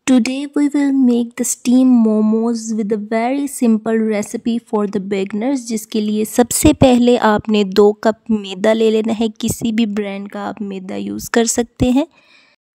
Today we will make the steam momos with a very simple recipe for the beginners, जिसके लिए सबसे पहले आपने 2 कप मैदा ले लेना है। किसी भी ब्रांड का आप मैदा यूज़ कर सकते हैं।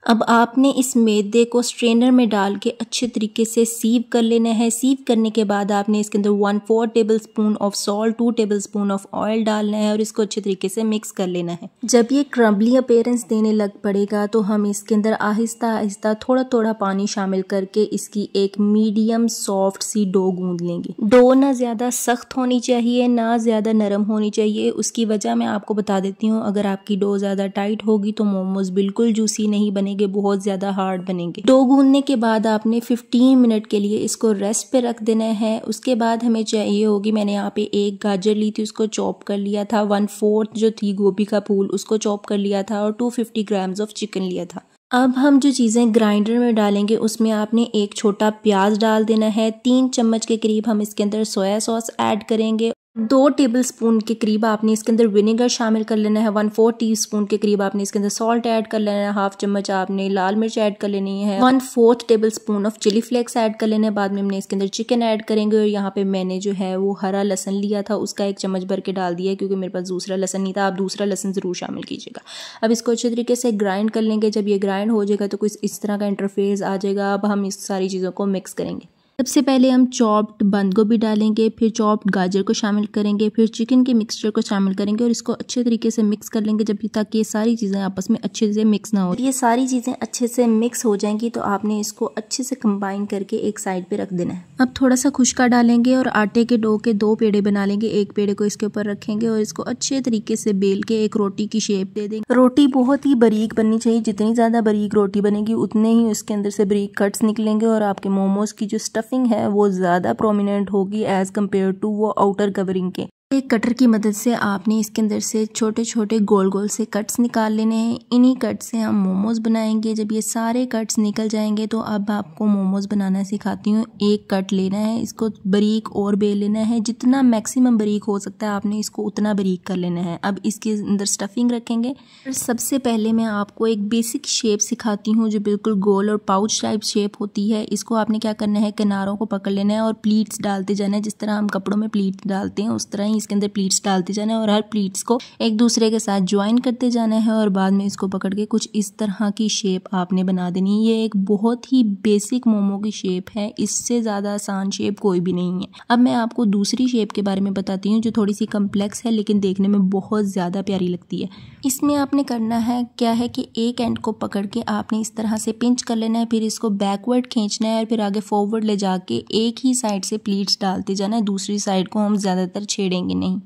अब आपने इस मैदे को स्ट्रेनर में डाल के अच्छे तरीके से सीव कर लेना है। सीव करने के बाद आपने इसके अंदर 1/4 tablespoon of salt, 2 tablespoon of oil डालना है और इसको अच्छे तरीके से मिक्स कर लेना है। जब ये क्रम्बली अपीयरेंस देने लग पड़ेगा तो हम इसके अंदर आहिस्ता आहिस्ता थोड़ा थोड़ा पानी शामिल करके इसकी एक मीडियम सॉफ्ट सी डो गूंद लेंगे। डो ना ज़्यादा सख्त होनी चाहिए ना ज़्यादा नरम होनी चाहिए। उसकी वजह मैं आपको बता देती हूँ। अगर आपकी डो ज़्यादा टाइट होगी तो मोमोज बिल्कुल जूसी नहीं बनेंगे, बहुत ज्यादा हार्ड बनेंगे। डो गूंदने के बाद आपने 15 मिनट के लिए इसको रेस्ट पे रख देना है। उसके बाद हमें चाहिए होगी, मैंने यहाँ पे 1 गाजर ली थी, उसको चॉप कर लिया था। 1/4 जो थी गोभी का फूल, उसको चॉप कर लिया था और 250 ग्राम्स ऑफ चिकन लिया था। अब हम जो चीज़ें ग्राइंडर में डालेंगे उसमें आपने 1 छोटा प्याज डाल देना है। 3 चम्मच के करीब हम इसके अंदर सोया सॉस ऐड करेंगे। 2 टेबलस्पून के करीब आपने इसके अंदर विनेगर शामिल कर लेना है। 1/4 टीस्पून के करीब आपने इसके अंदर सॉल्ट ऐड कर लेना है। 1/2 चम्मच आपने लाल मिर्च ऐड कर लेनी है। 1/4 tablespoon of chilli flakes add कर लेना है। बाद में हमने इसके अंदर चिकन ऐड करेंगे और यहाँ पे मैंने जो है वो हरा लहसन लिया था, उसका 1 चम्मच भर के डाल दिया क्योंकि मेरे पास दूसरा लहसन नहीं था। आप दूसरा लहसन ज़रूर शामिल कीजिएगा। अब इसको अच्छे तरीके से ग्राइंड कर लेंगे। जब ये ग्राइंड हो जाएगा तो कुछ इस तरह का इंटरफेस आ जाएगा। अब हम इस सारी चीज़ों को मिक्स करेंगे। सबसे पहले हम चॉप्ड बंद गोभी डालेंगे, फिर चॉप्ड गाजर को शामिल करेंगे, फिर चिकन के मिक्सचर को शामिल करेंगे और इसको अच्छे तरीके से मिक्स कर लेंगे जब तक ये सारी चीज़ें आपस में अच्छे से मिक्स ना हो। ये सारी चीज़ें अच्छे से मिक्स हो जाएंगी तो आपने इसको अच्छे से कंबाइन करके एक साइड पे रख देना है। अब थोड़ा सा खुश्का डालेंगे और आटे के डो के 2 पेड़े बना लेंगे। एक पेड़े को इसके ऊपर रखेंगे और इसको अच्छे तरीके से बेल के एक रोटी की शेप दे देंगे। रोटी बहुत ही बारीक बननी चाहिए। जितनी ज़्यादा बारीक रोटी बनेगी उतने ही उसके अंदर से बारीक कट्स निकलेंगे और आपके मोमोज की जो स्टफिंग है वो ज़्यादा प्रोमिनेंट होगी एज कम्पेयर टू वो आउटर कवरिंग के। एक कटर की मदद से आपने इसके अंदर से छोटे छोटे गोल गोल से कट्स निकाल लेने हैं। इन्हीं कट से हम मोमोज बनाएंगे। जब ये सारे कट्स निकल जाएंगे तो अब आपको मोमोज बनाना सिखाती हूँ। एक कट लेना है, इसको बारीक और बेल लेना है। जितना मैक्सिमम बारीक हो सकता है आपने इसको उतना बारीक कर लेना है। अब इसके अंदर स्टफिंग रखेंगे। सबसे पहले मैं आपको एक बेसिक शेप सिखाती हूँ जो बिल्कुल गोल और पाउच टाइप शेप होती है। इसको आपने क्या करना है, किनारों को पकड़ लेना है और प्लीट्स डालते जाना है। जिस तरह हम कपड़ों में प्लीट्स डालते हैं उस तरह ही इसके अंदर प्लीट्स डालते जाना है और हर प्लीट्स को एक दूसरे के साथ ज्वाइन करते जाना है और बाद में इसको पकड़ के कुछ इस तरह की शेप आपने बना देनी है। ये एक बहुत ही बेसिक मोमो की शेप है, इससे ज़्यादा आसान शेप कोई भी नहीं है। अब मैं आपको दूसरी शेप के बारे में बताती हूँ जो थोड़ी सी कम्प्लेक्स है लेकिन देखने में बहुत ज़्यादा प्यारी लगती है। इसमें आपने करना है क्या है कि एक एंड को पकड़ के आपने इस तरह से पिंच कर लेना है, फिर इसको बैकवर्ड खींचना है और फिर आगे फॉरवर्ड ले जाके एक ही साइड से प्लीट्स डालते जाना है। दूसरी साइड को हम ज़्यादातर छेड़ेंगे नहीं।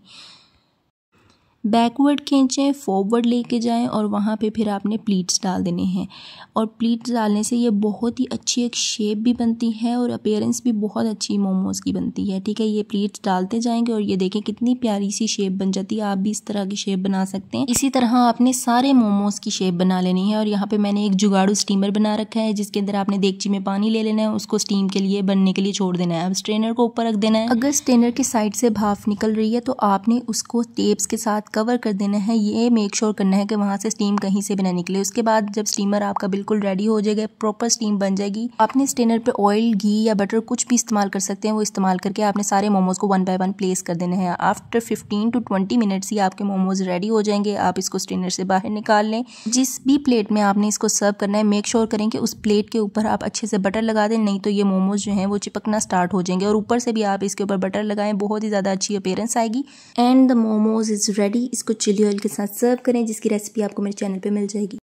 बैकवर्ड खींचें, फॉरवर्ड लेके जाएं और वहाँ पे फिर आपने प्लीट्स डाल देने हैं। और प्लीट्स डालने से ये बहुत ही अच्छी एक शेप भी बनती है और अपीयरेंस भी बहुत अच्छी मोमोज की बनती है। ठीक है, ये प्लीट्स डालते जाएंगे और ये देखें कितनी प्यारी सी शेप बन जाती है। आप भी इस तरह की शेप बना सकते हैं। इसी तरह आपने सारे मोमोज की शेप बना लेनी है। और यहाँ पे मैंने एक जुगाड़ू स्टीमर बना रखा है जिसके अंदर आपने देगची में पानी ले लेना है, उसको स्टीम के लिए बनने के लिए छोड़ देना है। अब स्ट्रेनर को ऊपर रख देना है। अगर स्ट्रेनर की साइड से भाप निकल रही है तो आपने उसको टेप्स के साथ कवर कर देना है। ये मेक श्योर करना है कि वहां से स्टीम कहीं से भी ना निकले। उसके बाद जब स्टीमर आपका बिल्कुल रेडी हो जाएगा, प्रॉपर स्टीम बन जाएगी, आपने स्ट्रेनर पे ऑयल, घी या बटर कुछ भी इस्तेमाल कर सकते हैं। वो इस्तेमाल करके आपने सारे मोमोज को 1 बाय 1 प्लेस कर देना है। आफ्टर 15 to 20 मिनट्स ही आपके मोमोज रेडी हो जाएंगे। आप इसको स्ट्रेनर से बाहर निकाल लें। जिस भी प्लेट में आपने इसको सर्व करना है मेक श्योर करें कि उस प्लेट के ऊपर आप अच्छे से बटर लगा दें, नहीं तो ये मोमोज जो हैं वो चिपकना स्टार्ट हो जाएंगे। और ऊपर से भी आप इसके ऊपर बटर लगाएं, बहुत ही ज़्यादा अच्छी अपीयरेंस आएगी। And the momos is ready. इसको चिली ऑयल के साथ सर्व करें जिसकी रेसिपी आपको मेरे चैनल पे मिल जाएगी।